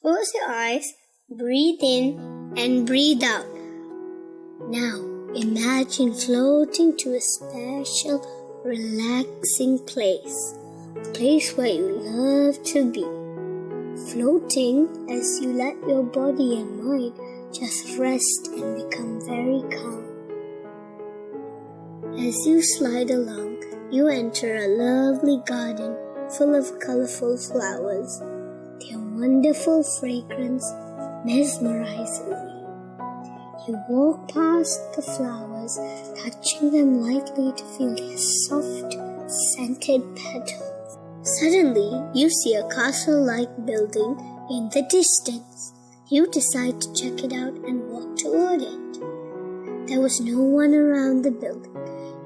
Close your eyes, breathe in and breathe out. Now, imagine floating to a special, relaxing place. A place where you love to be. Floating as you let your body and mind just rest and become very calm. As you slide along, you enter a lovely garden full of colorful flowers. Their wonderful fragrance mesmerizes you. You walk past the flowers, touching them lightly to feel their soft, scented petals. Suddenly, you see a castle-like building in the distance. You decide to check it out and walk toward it. There was no one around the building.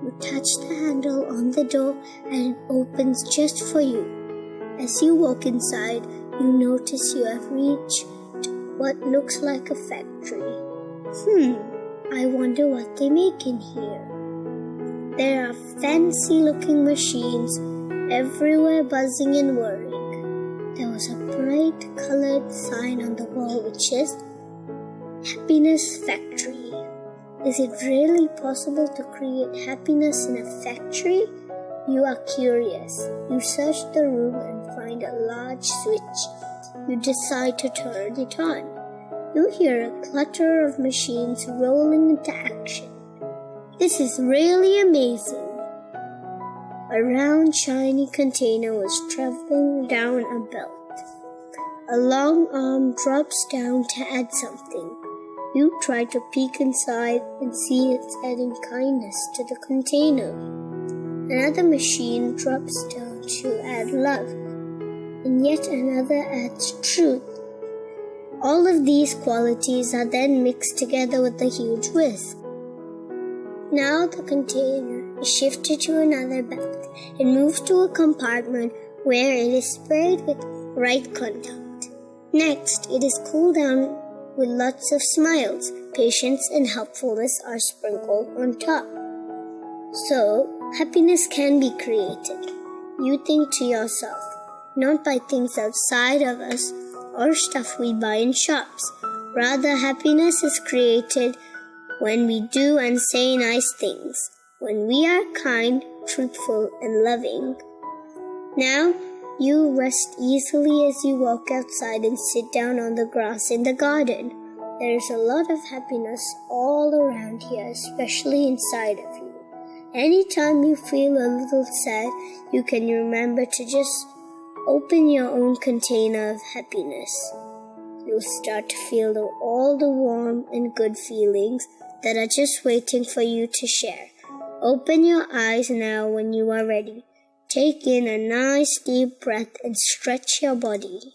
You touch the handle on the door and it opens just for you. As you walk inside, you notice you have reached what looks like a factory. I wonder what they make in here. There are fancy-looking machines everywhere buzzing and whirring. There was a bright colored sign on the wall which says, Happiness Factory. Is it really possible to create happiness in a factory? You are curious. You search the room and find a large switch. You decide to turn it on. You hear a clutter of machines rolling into action. This is really amazing. A round, shiny container was traveling down a belt. A long arm drops down to add something. You try to peek inside and see it's adding kindness to the container. Another machine drops down to add love, and yet another adds truth. All of these qualities are then mixed together with a huge whisk. Now the container is shifted to another belt and moves to a compartment where it is sprayed with right conduct. Next, it is cooled down with lots of smiles. Patience and helpfulness are sprinkled on top. So, happiness can be created. You think to yourself, not by things outside of us or stuff we buy in shops. Rather, happiness is created when we do and say nice things, when we are kind, truthful, and loving. Now, you rest easily as you walk outside and sit down on the grass in the garden. There is a lot of happiness all around here, especially inside of you. Anytime you feel a little sad, you can remember to just open your own container of happiness. You'll start to feel all the warm and good feelings that are just waiting for you to share. Open your eyes now when you are ready. Take in a nice deep breath and stretch your body.